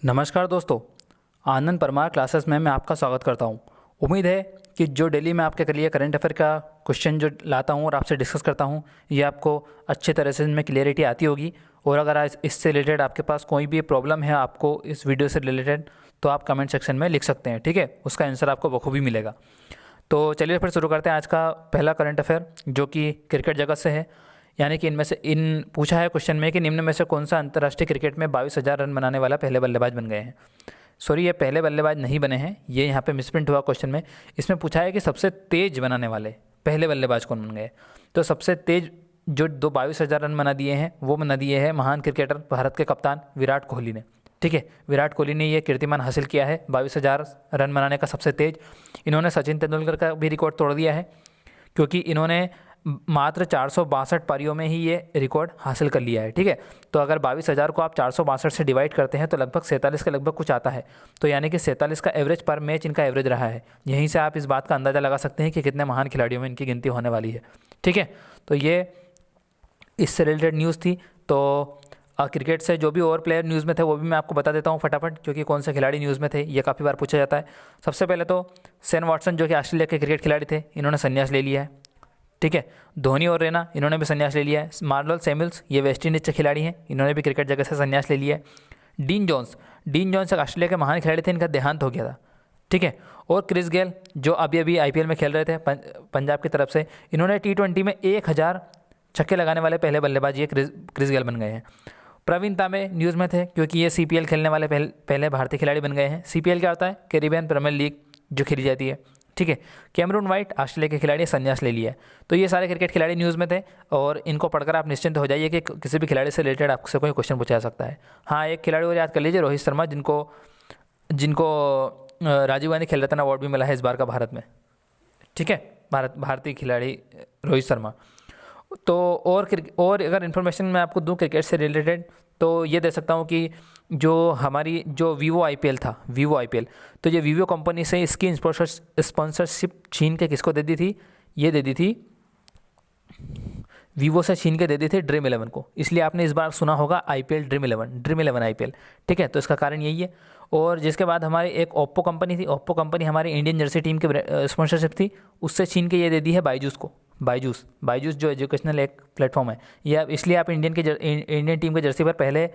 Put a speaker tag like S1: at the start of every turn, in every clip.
S1: नमस्कार दोस्तों, आनंद परमार क्लासेस में मैं आपका स्वागत करता हूं। उम्मीद है कि जो डेली मैं आपके लिए करंट अफेयर का क्वेश्चन जो लाता हूं और आपसे डिस्कस करता हूं, ये आपको अच्छे तरह से इनमें क्लियरिटी आती होगी। और अगर आज इससे रिलेटेड आपके पास कोई भी प्रॉब्लम है आपको इस वीडियो से रिलेटेड, तो आप कमेंट सेक्शन में लिख सकते हैं, ठीक है। उसका आंसर आपको बखूबी मिलेगा। तो चलिए फिर शुरू करते हैं आज का पहला करंट अफेयर, जो कि क्रिकेट जगत से है। यानी कि इनमें से पूछा है क्वेश्चन में कि निम्न में से कौन सा अंतर्राष्ट्रीय क्रिकेट में 22,000 रन बनाने वाला पहले बल्लेबाज बन गए हैं। सॉरी, ये पहले बल्लेबाज नहीं बने हैं, ये यहाँ पे मिसप्रिंट हुआ क्वेश्चन में। इसमें पूछा है कि सबसे तेज बनाने वाले पहले बल्लेबाज कौन बन गए। तो सबसे तेज जो 22,000 रन बना दिए हैं वो बना दिए हैं महान क्रिकेटर भारत के कप्तान विराट कोहली ने, ठीक है। विराट कोहली ने ये कीर्तिमान हासिल किया है 22,000 रन बनाने का सबसे तेज। इन्होंने सचिन तेंदुलकर का भी रिकॉर्ड तोड़ दिया है, क्योंकि इन्होंने मात्र 462 पारियों में ही ये रिकॉर्ड हासिल कर लिया है, ठीक है। तो अगर 22,000 को आप 462 से डिवाइड करते हैं तो लगभग 47 के लगभग कुछ आता है। तो यानी कि 47 का एवरेज पर मैच इनका एवरेज रहा है। यहीं से आप इस बात का अंदाज़ा लगा सकते हैं कि कितने महान खिलाड़ियों में इनकी गिनती होने वाली है, ठीक है। तो ये इससे रिलेटेड न्यूज़ थी। तो क्रिकेट से जो भी और प्लेयर न्यूज़ में थे वो भी मैं आपको बता देता हूँ फटाफट, क्योंकि कौन से खिलाड़ी न्यूज़ में थे ये काफ़ी बार पूछा जाता है। सबसे पहले तो शेन वॉटसन, जो कि ऑस्ट्रेलिया के क्रिकेट खिलाड़ी थे, इन्होंने संन्यास ले लिया है, ठीक है। धोनी और रैना, इन्होंने भी संन्यास ले लिया है। मार्लोल सैमुअल्स, ये वेस्ट इंडीज के खिलाड़ी हैं, इन्होंने भी क्रिकेट जगत से संन्यास ले लिया है। डीन जॉन्स एक ऑस्ट्रेलिया के महान खिलाड़ी थे, इनका देहांत हो गया था, ठीक है। और क्रिस गेल, जो अभी अभी आईपीएल में खेल रहे थे पंजाब की तरफ से, इन्होंने T20 में 1000 छक्के लगाने वाले पहले बल्लेबाज ये क्रिस गेल बन गए हैं। प्रवीण तांबे न्यूज़ में थे, क्योंकि ये CPL खेलने वाले पहले भारतीय खिलाड़ी बन गए हैं। CPL क्या होता है? कैरिबियन प्रीमियर लीग जो खेली जाती है, ठीक है। कैमरून वाइट, ऑस्ट्रेलिया के खिलाड़ी, संन्यास ले लिया है। तो ये सारे क्रिकेट खिलाड़ी न्यूज़ में थे, और इनको पढ़कर आप निश्चिंत हो जाइए कि किसी भी खिलाड़ी से रिलेटेड आपसे कोई क्वेश्चन पूछा जा सकता है। हाँ, एक खिलाड़ी और याद कर लीजिए, रोहित शर्मा, जिनको राजीव गांधी खेल रत्न अवार्ड भी मिला है इस बार का भारत में, ठीक है। भारतीय खिलाड़ी रोहित शर्मा। तो और अगर इन्फॉर्मेशन मैं आपको दूं क्रिकेट से रिलेटेड, तो ये दे सकता हूँ कि जो हमारी जो वीवो आईपीएल था, वीवो आईपीएल, तो ये वीवो कंपनी से इसकी स्पॉन्सरशिप छीन के किसको दे दी थी? ये दे दी थी वीवो से छीन के दे दी थी ड्रीम 11 को। इसलिए आपने इस बार सुना होगा आईपीएल ड्रीम 11 आईपीएल, ठीक है। तो इसका कारण यही है। और जिसके बाद हमारी एक ओप्पो कंपनी थी, ओप्पो कंपनी हमारी इंडियन जर्सी टीम की स्पॉन्सरशिप थी, उससे छीन के ये दे दी है बायजूस को। बायजूस जो एजुकेशनल एक प्लेटफॉर्म है, ये अब इसलिए आप इंडियन टीम के जर्सी पर पहले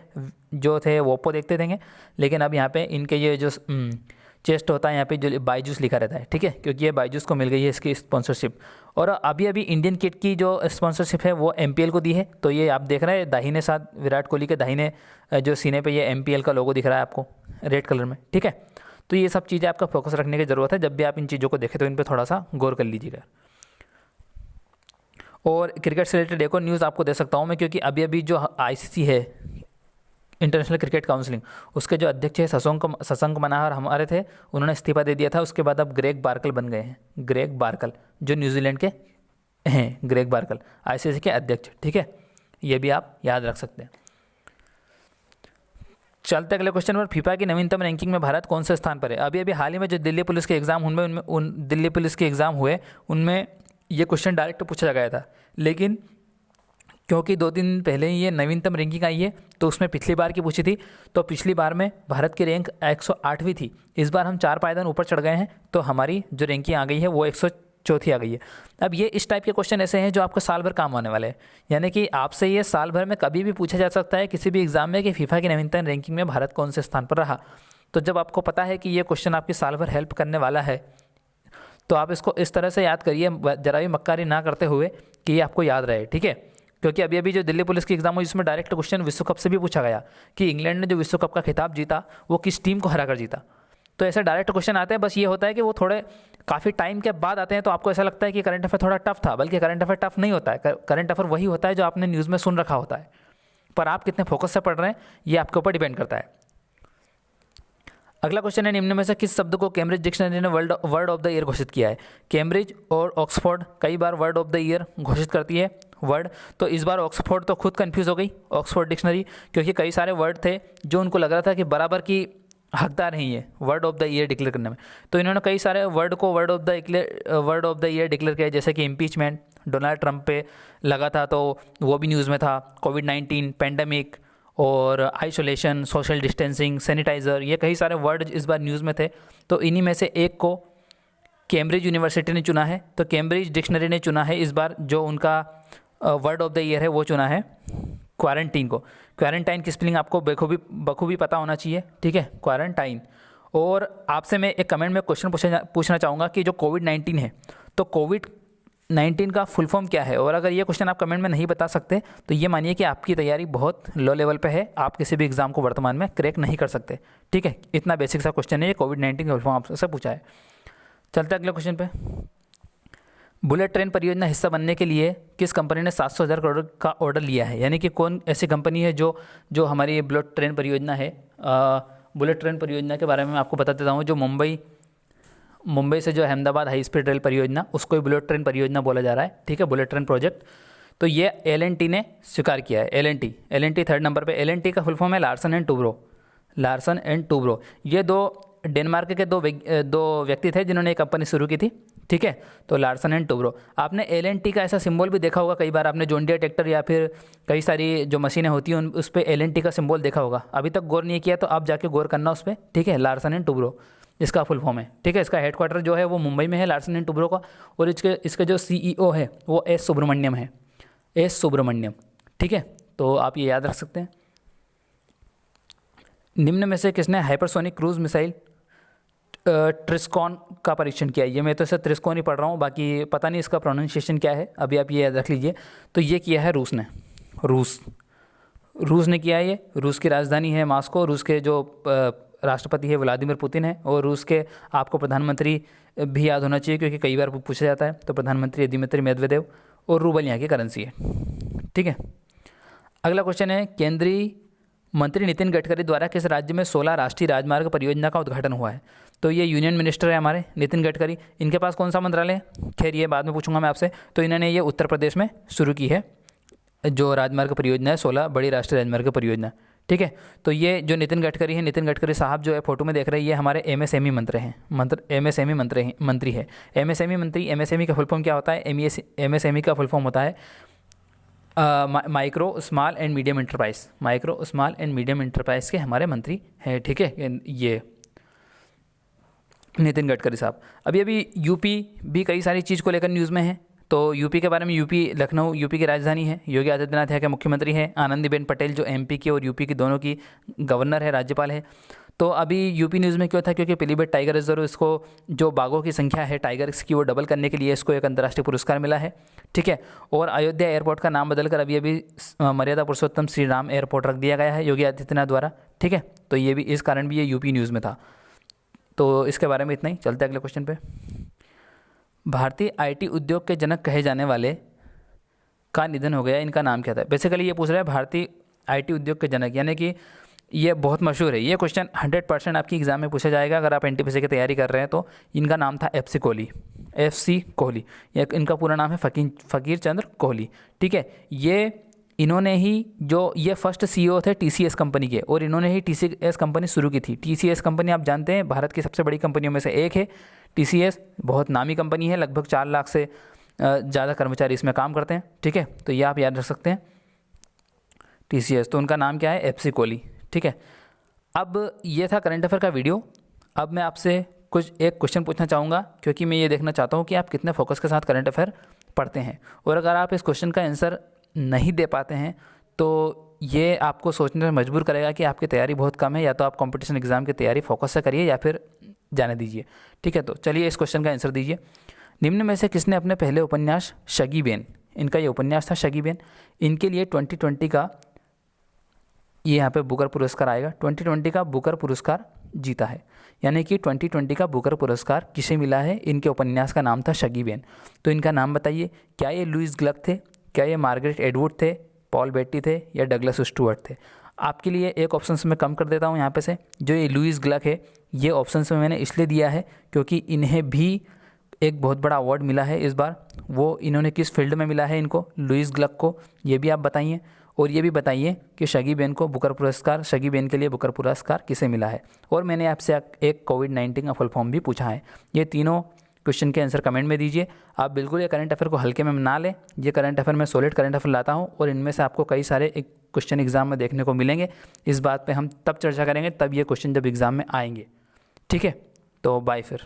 S1: जो थे वो ओप्पो देखते थे, लेकिन अब यहाँ पे इनके ये जो चेस्ट होता है यहाँ पे जो बायजूस लिखा रहता है, ठीक है, क्योंकि ये बायजूस को मिल गई है इसकी स्पॉन्सरशिप। और अभी अभी इंडियन किट की जो स्पॉन्सरशिप है वो MPL को दी है। तो ये आप देख रहे हैं दाहिने साथ विराट कोहली के दाहिने जो सीने पे ये MPL का लोगो दिख रहा है आपको रेड कलर में, ठीक है। तो ये सब चीज़ें आपका फोकस रखने की ज़रूरत है। जब भी आप इन चीज़ों को देखें तो इन पर थोड़ा सा गौर कर लीजिएगा। और क्रिकेट से रिलेटेड एक और न्यूज़ आपको दे सकता हूँ मैं, क्योंकि अभी अभी जो ICC है, इंटरनेशनल क्रिकेट काउंसिलिंग, उसके जो अध्यक्ष है शशांक मनाहर हमारे थे, उन्होंने इस्तीफा दे दिया था। उसके बाद अब ग्रेग बार्कल बन गए हैं। ग्रेग बार्कल जो न्यूजीलैंड के हैं, ग्रेग बार्कल ICC के अध्यक्ष, ठीक है। ये भी आप याद रख सकते हैं। चलते अगले क्वेश्चन पर। फीफा की नवीनतम रैंकिंग में भारत कौन से स्थान पर है? अभी अभी हाल ही में जो दिल्ली पुलिस के एग्ज़ाम हुए उनमें ये क्वेश्चन डायरेक्ट पूछा गया था, लेकिन क्योंकि 2 दिन पहले ही ये नवीनतम रैंकिंग आई है, तो उसमें पिछली बार की पूछी थी। तो पिछली बार में भारत की रैंक 108वीं थी। इस बार हम 4 पायदान ऊपर चढ़ गए हैं, तो हमारी जो रैंकिंग आ गई है वो 104 आ गई है। अब ये इस टाइप के क्वेश्चन ऐसे हैं जो आपको साल भर काम आने वाले हैं। यानी कि आपसे ये साल भर में कभी भी पूछा जा सकता है किसी भी एग्जाम में कि फीफा की नवीनतम रैंकिंग में भारत कौन से स्थान पर रहा। तो जब आपको पता है कि ये क्वेश्चन आपकी साल भर हेल्प करने वाला है, तो आप इसको इस तरह से याद करिए, जरा भी मक्कारी ना करते हुए, कि ये आपको याद रहे, ठीक है। क्योंकि अभी अभी जो दिल्ली पुलिस की एग्जाम हुई, जिसमें डायरेक्ट क्वेश्चन विश्व कप से भी पूछा गया कि इंग्लैंड ने जो विश्व कप का खिताब जीता वो किस टीम को हरा कर जीता। तो ऐसे डायरेक्ट क्वेश्चन आते हैं। बस ये होता है कि वो थोड़े काफ़ी टाइम के बाद आते हैं, तो आपको ऐसा लगता है कि करंट अफेयर थोड़ा टफ था, बल्कि करंट अफेयर टफ नहीं होता है। करंट अफेयर वही होता है जो आपने न्यूज़ में सुन रखा होता है, पर आप कितने फोकस से पढ़ रहे हैं ये आपके ऊपर डिपेंड करता है। अगला क्वेश्चन है, निम्न में से किस शब्द को कैम्ब्रिज डिक्शनरी ने वर्ड ऑफ द ईयर घोषित किया है? कैम्ब्रिज और ऑक्सफोर्ड कई बार वर्ड ऑफ द ईयर घोषित करती है वर्ड। तो इस बार ऑक्सफोर्ड तो खुद कंफ्यूज हो गई, ऑक्सफोर्ड डिक्शनरी, क्योंकि कई सारे वर्ड थे जो उनको लग रहा था कि बराबर की हकदार नहीं है word of the year declare करने में। तो इन्होंने कई सारे वर्ड को word of the year declare किया, जैसे कि इम्पीचमेंट डोनाल्ड ट्रंप पे लगा था, तो वो भी न्यूज़ में था। कोविड-19, पेंडेमिक और आइसोलेशन, सोशल डिस्टेंसिंग, सैनिटाइज़र, ये कई सारे वर्ड इस बार न्यूज़ में थे। तो इन्हीं में से एक को कैम्ब्रिज यूनिवर्सिटी ने चुना है। तो कैम्ब्रिज डिक्शनरी ने चुना है इस बार, जो उनका वर्ड ऑफ द ईयर है वो चुना है क्वारंटीन को। क्वारंटाइन की स्पेलिंग आपको बखूबी पता होना चाहिए, ठीक है, क्वारंटाइन। और आपसे मैं एक कमेंट में क्वेश्चन पूछना चाहूँगा कि जो कोविड-19 है, तो कोविड-19 का फुल फॉर्म क्या है? और अगर ये क्वेश्चन आप कमेंट में नहीं बता सकते तो ये मानिए कि आपकी तैयारी बहुत लो लेवल पे है, आप किसी भी एग्ज़ाम को वर्तमान में क्रैक नहीं कर सकते, ठीक है। इतना बेसिक सा क्वेश्चन है ये, कोविड-19 का फुल फॉर्म आपसे पूछा है। चलते अगले क्वेश्चन पे। बुलेट ट्रेन परियोजना हिस्सा बनने के लिए किस कंपनी ने 700,000 करोड़ का ऑर्डर लिया है? यानी कि कौन ऐसी कंपनी है जो हमारी ये बुलेट ट्रेन परियोजना है। बुलेट ट्रेन परियोजना के बारे में मैं आपको बता देता हूँ। जो मुंबई से जो अहमदाबाद हाई स्पीड रेल परियोजना, उसको ही बुलेट ट्रेन परियोजना बोला जा रहा है, ठीक है, बुलेट ट्रेन प्रोजेक्ट। तो ये L&T ने स्वीकार किया है। L&T थर्ड नंबर पे। L&T का फुल फॉर्म है लार्सन एंड टूब्रो। ये डेनमार्क के दो व्यक्ति थे जिन्होंने एक कंपनी शुरू की थी, ठीक है। तो लार्सन एंड टूब्रो। आपने L&T का ऐसा सिंबल भी देखा होगा कई बार, आपने जॉन डियर ट्रैक्टर या फिर कई सारी जो मशीनें होती हैं उस पर L&T का सिंबल देखा होगा। अभी तक गौर नहीं किया तो आप जाके गौर करना उस पर, ठीक है। लार्सन एंड टूब्रो इसका फुल फॉर्म है, ठीक है। इसका हेडक्वार्टर जो है वो मुंबई में है, लार्सन एंड टूब्रो का। और इसके जो CEO है वो एस सुब्रमण्यम, ठीक है। तो आप ये याद रख सकते हैं। निम्न में से किसने हाइपरसोनिक क्रूज मिसाइल ट्रिस्कॉन का परीक्षण किया है? ये मैं तो इसे ट्रिस्कॉन ही पढ़ रहा हूँ, बाकी पता नहीं इसका प्रोनाउंसिएशन क्या है, अभी आप ये याद रख लीजिए। तो ये किया है रूस ने किया है। ये रूस की राजधानी है मॉस्को। रूस के जो राष्ट्रपति है व्लादिमीर पुतिन है, और रूस के आपको प्रधानमंत्री भी याद होना चाहिए क्योंकि कई बार पूछा जाता है। तो प्रधानमंत्री दिमित्री मेदवेदेव, और रूबल यहाँ की करेंसी है, ठीक है। अगला क्वेश्चन है, केंद्रीय मंत्री नितिन गडकरी द्वारा किस राज्य में 16 राष्ट्रीय राजमार्ग परियोजना का उद्घाटन हुआ है? तो ये यूनियन मिनिस्टर है हमारे नितिन गडकरी। इनके पास कौन सा मंत्रालय है? खैर ये बाद में पूछूंगा मैं आपसे। तो इन्होंने ये उत्तर प्रदेश में शुरू की है जो राजमार्ग परियोजना है, 16 बड़ी राष्ट्रीय राजमार्ग परियोजना, ठीक है। तो ये जो नितिन गडकरी साहब जो है फोटो में देख रहे हैं, ये हमारे MSME मंत्री है। MSME का फुल फॉर्म क्या होता है? MSME का फुल फॉर्म होता है micro small and medium enterprise के हमारे मंत्री हैं, ठीक है, ये नितिन गडकरी साहब। अभी यूपी भी कई सारी चीज़ को लेकर न्यूज़ में है। तो यूपी के बारे में, लखनऊ यूपी की राजधानी है। योगी आदित्यनाथ यहाँ के मुख्यमंत्री हैं। आनंदीबेन पटेल जो MP की और यूपी की दोनों की गवर्नर है, राज्यपाल है। तो अभी यूपी न्यूज़ में क्यों था? क्योंकि पीलीभीत टाइगर रिजर्व, इसको जो बाघों की संख्या है टाइगर्स की वो डबल करने के लिए इसको एक अंतर्राष्ट्रीय पुरस्कार मिला है, ठीक है। और अयोध्या एयरपोर्ट का नाम बदलकर अभी मर्यादा पुरुषोत्तम श्री राम एयरपोर्ट रख दिया गया है योगी आदित्यनाथ द्वारा, ठीक है। तो ये भी इस कारण भी ये यूपी न्यूज़ में था। तो इसके बारे में इतना ही। चलते अगले क्वेश्चन पे। भारतीय IT उद्योग के जनक कहे जाने वाले का निधन हो गया, इनका नाम क्या था? बेसिकली ये पूछ रहा है भारतीय IT उद्योग के जनक, यानी कि ये बहुत मशहूर है। ये क्वेश्चन 100% आपकी एग्जाम में पूछा जाएगा अगर आप NTPC की तैयारी कर रहे हैं। तो इनका नाम था FC कोहली। इनका पूरा नाम है फ़कीर चंद्र कोहली, ठीक है। इन्होंने ही ये फर्स्ट CEO थे TCS कंपनी के, और इन्होंने ही TCS कंपनी शुरू की थी। TCS कंपनी आप जानते हैं भारत की सबसे बड़ी कंपनियों में से एक है। TCS बहुत नामी कंपनी है, लगभग 4 लाख से ज़्यादा कर्मचारी इसमें काम करते हैं, ठीक है। तो ये आप याद रख सकते हैं TCS। तो उनका नाम क्या है? FC कोहली, ठीक है। अब ये था करंट अफेयर का वीडियो। अब मैं आपसे एक क्वेश्चन पूछना चाहूँगा, क्योंकि मैं ये देखना चाहता हूँ कि आप कितने फोकस के साथ करंट अफेयर पढ़ते हैं। और अगर आप इस क्वेश्चन का आंसर नहीं दे पाते हैं तो ये आपको सोचने में मजबूर करेगा कि आपकी तैयारी बहुत कम है, या तो आप कंपटीशन एग्जाम की तैयारी फोकस से करिए या फिर जाने दीजिए, ठीक है। तो चलिए इस क्वेश्चन का आंसर दीजिए। निम्न में से किसने अपने पहले उपन्यास शगीबेन, इनका ये उपन्यास था शगीबेन, इनके लिए 2020 का ये यहाँ पे बुकर पुरस्कार आएगा, 2020 का बुकर पुरस्कार जीता है। यानी कि 2020 का बुकर पुरस्कार किसे मिला है? इनके उपन्यास का नाम था शगीबेन। तो इनका नाम बताइए। क्या ये लुईस ग्लक थे? क्या ये मार्गरेट एडवुड थे? पॉल बेट्टी थे? या डगलस स्टुअर्ट थे? आपके लिए एक ऑप्शन मैं कम कर देता हूँ यहाँ पे से। जो ये लुईस ग्लक है, ये ऑप्शन में मैंने इसलिए दिया है क्योंकि इन्हें भी एक बहुत बड़ा अवार्ड मिला है इस बार। वो इन्होंने किस फील्ड में मिला है इनको, लुईस ग्लक को, ये भी आप बताइए। और ये भी बताइए कि शगीबेन को बुकर पुरस्कार, शगीबेन के लिए बुकर पुरस्कार किसे मिला है। और मैंने आपसे एक कोविड-19 का फुल फॉर्म भी पूछा है। ये तीनों क्वेश्चन के आंसर कमेंट में दीजिए। आप बिल्कुल ये करंट अफेयर को हल्के में ना लें, ये करंट अफेयर मैं सॉलिड करंट अफेयर लाता हूँ और इनमें से आपको कई सारे एक क्वेश्चन एग्जाम में देखने को मिलेंगे। इस बात पे हम तब चर्चा करेंगे तब ये क्वेश्चन जब एग्ज़ाम में आएंगे। ठीक है, तो बाय फिर।